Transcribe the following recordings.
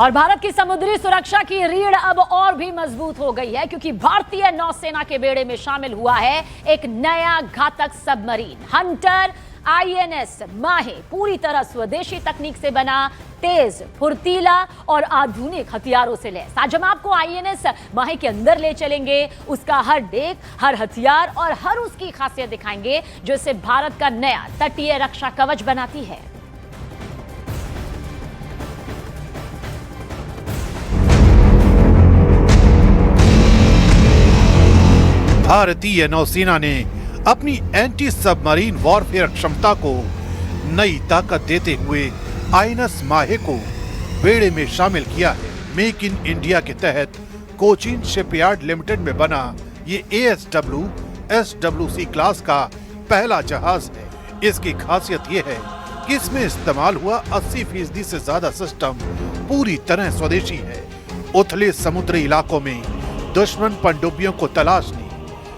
और भारत की समुद्री सुरक्षा की रीढ़ अब और भी मजबूत हो गई है, क्योंकि भारतीय नौसेना के बेड़े में शामिल हुआ है एक नया घातक सबमरीन हंटर आईएनएस माहे। पूरी तरह स्वदेशी तकनीक से बना, तेज, फुर्तीला और आधुनिक हथियारों से लैस। आज हम आपको आईएनएस माहे के अंदर ले चलेंगे, उसका हर डेक, हर हथियार और हर उसकी खासियत दिखाएंगे जो इसे भारत का नया तटीय रक्षा कवच बनाती है। भारतीय नौसेना ने अपनी एंटी सबमरीन वॉरफेयर क्षमता को नई ताकत देते हुए आईएनएस माहे को बेड़े में शामिल किया है। मेक इन इंडिया के तहत कोचीन शिपयार्ड लिमिटेड में बना ये ASW SWC क्लास का पहला जहाज है। इसकी खासियत ये है कि इसमें इस्तेमाल हुआ 80% से ज्यादा सिस्टम पूरी तरह स्वदेशी है। उथले समुद्री इलाकों में दुश्मन पनडुब्बियों को तलाशने,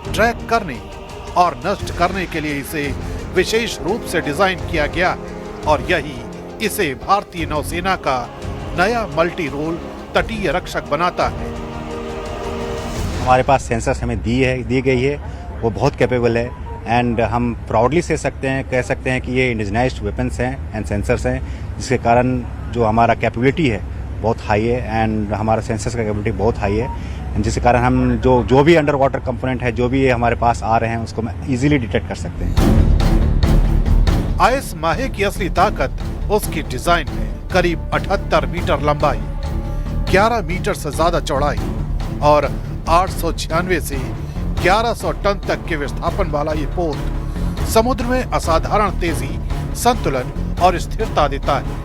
ट्रैक करने और नष्ट करने के लिए इसे विशेष रूप से डिजाइन किया गया है और यही इसे भारतीय नौसेना का नया मल्टी रोल तटीय रक्षक बनाता है। हमारे पास सेंसर्स हमें दी गई है, वो बहुत कैपेबल है एंड हम प्राउडली कह सकते हैं कि ये इंडिजिनाइज्ड वेपन्स हैं एंड सेंसर्स हैं, जिसके कारण जो हमारा कैपेबिलिटी है बहुत हाई है एंड हमारा सेंसर्स का कैपेबिलिटी बहुत हाई है, जिसके कारण हम जो भी अंडर वाटर कंपोनेंट है, जो भी हमारे पास आ रहे हैं, उसको हम इजीली डिटेक्ट कर सकते हैं। आईएनएस माहे की असली ताकत उसकी डिजाइन है। करीब 78 मीटर लंबाई, 11 मीटर से ज्यादा चौड़ाई और 896 से 1100 टन तक के विस्थापन वाला ये पोत समुद्र में असाधारण तेजी, संतुलन और स्थिरता देता है।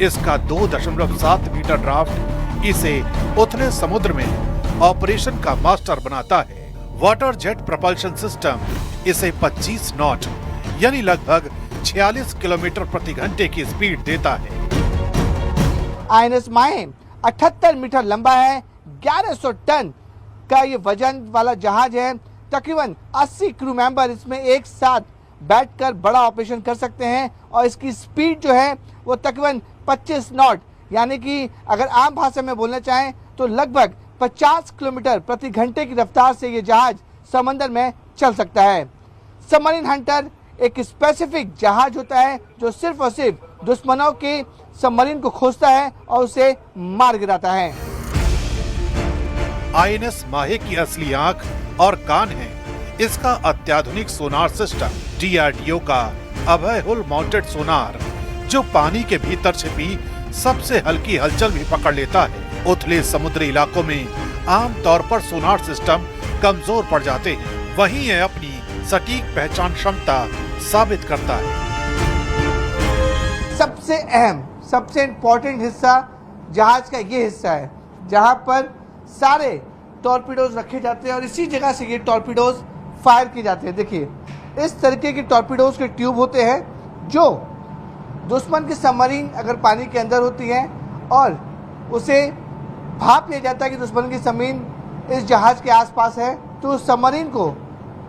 इसका 2.7 मीटर ड्राफ्ट इसे उथले समुद्र में ऑपरेशन का मास्टर बनाता है। वाटर जेट प्रपल्शन सिस्टम इसे 25 नॉट यानी लगभग 46 किलोमीटर प्रति घंटे की स्पीड देता है। आईएनएस माहे 78 मीटर लंबा है, 1100 टन का ये वजन वाला जहाज है। तकरीबन 80 क्रू मेंबर इसमें एक साथ बैठकर बड़ा ऑपरेशन कर सकते हैं और इसकी स्पीड जो है वो तकरीबन 25 नॉट यानी कि अगर आम भाषा में बोलना चाहें तो लगभग 50 किलोमीटर प्रति घंटे की रफ्तार से ये जहाज समंदर में चल सकता है। सबमरीन हंटर एक स्पेसिफिक जहाज होता है जो सिर्फ और सिर्फ दुश्मनों के सबमरीन को खोजता है और उसे मार गिराता है। आईएनएस माहे की असली आंख और कान है इसका अत्याधुनिक सोनार सिस्टम। DRDO का अभय हुल माउंटेड सोनार जो पानी के भीतर छिपी सबसे हल्की हलचल भी पकड़ लेता है। उथले समुद्री इलाकों में आमतौर पर सोनार सिस्टम कमजोर पड़ जाते हैं, वहीं यह अपनी सटीक पहचान क्षमता साबित करता है। सबसे अहम, सबसे इम्पोर्टेंट हिस्सा जहाज का ये हिस्सा है जहां पर सारे टॉर्पीडोज रखे जाते हैं और इसी जगह से ये टॉर्पीडोज फायर किए जाते हैं। देखिए इस तरीके के टॉर्पीडोज के ट्यूब होते हैं जो दुश्मन की सबमरीन अगर पानी के अंदर होती है और उसे भाप लिया जाता है कि दुश्मन की सबमरीन इस जहाज के आसपास है, तो उस सबमरीन को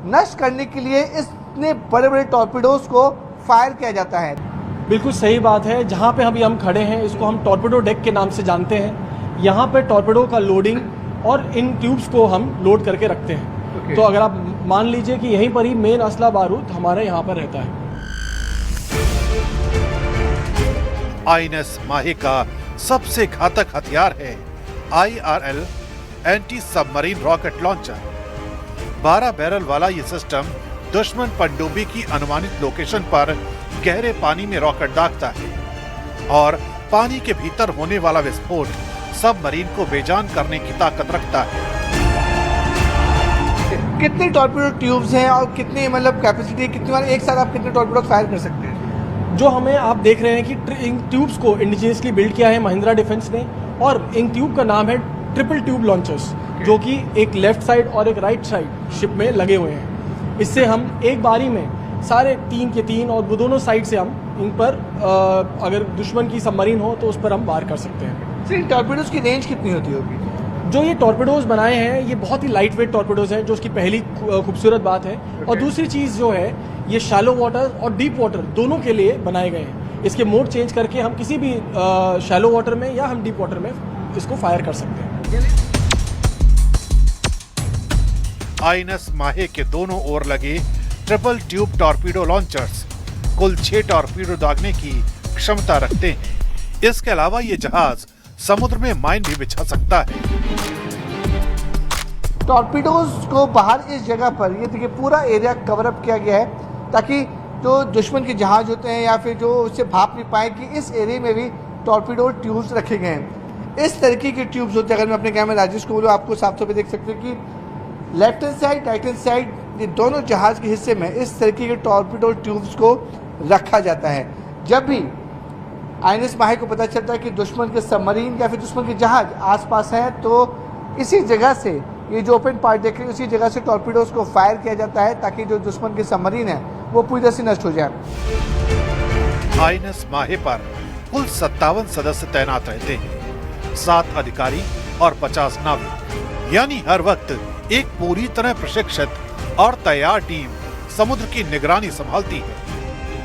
नष्ट करने के लिए इतने बड़े बड़े टॉर्पीडोज को फायर किया जाता है। बिल्कुल सही बात है। जहाँ पे अभी हम खड़े हैं इसको हम टॉर्पीडो डेक के नाम से जानते हैं। यहाँ पे टॉर्पीडो का लोडिंग और इन ट्यूब्स को हम लोड करके रखते हैं। तो अगर आप मान लीजिए कि यहीं पर ही मेन असला बारूद हमारे यहाँ पर रहता है। आईएनएस माहे का सबसे घातक हथियार है IRL anti submarine rocket launcher. 12 barrel वाला ये सिस्टम दुश्मन पनडुब्बी की अनुमानित लोकेशन पर गहरे पानी में रॉकेट दागता है और पानी के भीतर होने वाला विस्फोट सबमरीन को बेजान करने की ताकत रखता है। कितने टॉर्पीडो ट्यूब्स हैं और कितनी मतलब कैपेसिटी, कितनी बार एक साथ आप कितने टॉर्पीडो फायर कर सकते हैं? जो हमें आप देख रहे हैं कि इन ट्यूब्स को इंडिजिनियसली बिल्ड किया है महिंद्रा डिफेंस ने और इन ट्यूब का नाम है ट्रिपल ट्यूब लॉन्चर्स, जो कि एक लेफ्ट साइड और एक राइट साइड शिप में लगे हुए हैं। इससे हम एक बारी में सारे 3 के 3 और वो दोनों साइड से हम इन पर अगर दुश्मन की सबमरीन हो तो उस पर हम वार कर सकते हैं। सर इन टॉर्पीडोज की रेंज कितनी होती होगी? जो ये टॉर्पीडोज बनाए हैं ये बहुत ही लाइट वेट टॉर्पीडोज हैं, जो उसकी पहली खूबसूरत बात है। और दूसरी चीज़ जो है ये शैलो वाटर और डीप वाटर दोनों के लिए बनाए गए हैं। इसके मोड चेंज करके हम किसी भी शैलो वाटर में या हम डीप वाटर में इसको फायर कर सकते हैं। आईएनएस माहे के दोनों ओर लगे ट्रिपल ट्यूब टॉर्पीडो लॉन्चर्स कुल 6 टॉर्पीडो दागने की क्षमता रखते हैं। इसके अलावा ये जहाज समुद्र में माइन भी बिछा सकता है। टॉर्पीडोज को बाहर इस जगह पर ये देखिए पूरा एरिया कवर अप किया गया है ताकि जो दुश्मन के जहाज होते हैं या फिर जो उससे भाप नहीं पाए कि इस एरिया में भी टॉर्पीडो ट्यूब्स रखे गए हैं। इस तरीके के ट्यूब्स होते हैं। अगर मैं अपने कैमरे राजेश को बोलूँ, आपको साफ तौर पे देख सकते हैं कि left hand side right hand side ये दोनों जहाज के हिस्से में इस तरीके के टॉर्पीडो ट्यूब्स को रखा जाता है। जब भी आईएनएस माहे को पता चलता है कि दुश्मन के सबमरीन या फिर दुश्मन के जहाज आसपास हैं, तो इसी जगह से ये जो ओपन पार्ट देख रहे हैं उसी जगह से टॉर्पीडोज को फायर किया जाता है ताकि जो दुश्मन के सबमरीन है वो पूरी तरह से नष्ट हो जाए। आईएनएस माहे पर कुल 57 सदस्य तैनात रहते हैं, 7 अधिकारी और 50 नाविक, यानी हर वक्त एक पूरी तरह प्रशिक्षित और तैयार टीम समुद्र की निगरानी संभालती है।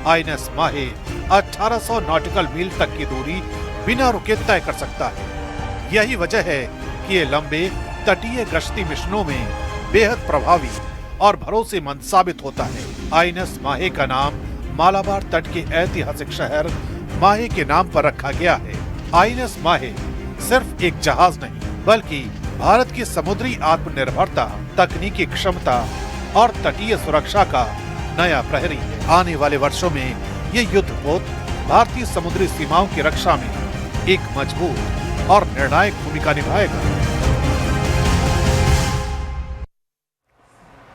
आईएनएस माहे 1800 नॉटिकल मील तक की दूरी बिना रुके तय कर सकता है। यही वजह है कि ये लंबे तटीय गश्ती मिशनों में बेहद प्रभावी और भरोसेमंद साबित होता है। आईएनएस माहे का नाम मालाबार तट के ऐतिहासिक शहर माहे के नाम पर रखा गया है। आईएनएस माहे सिर्फ एक जहाज नहीं बल्कि भारत की समुद्री आत्मनिर्भरता, तकनीकी क्षमता और तटीय सुरक्षा का नया प्रहरी है। आने वाले वर्षों में ये युद्धपोत भारतीय समुद्री सीमाओं की रक्षा में एक मजबूत और निर्णायक भूमिका निभाएगा।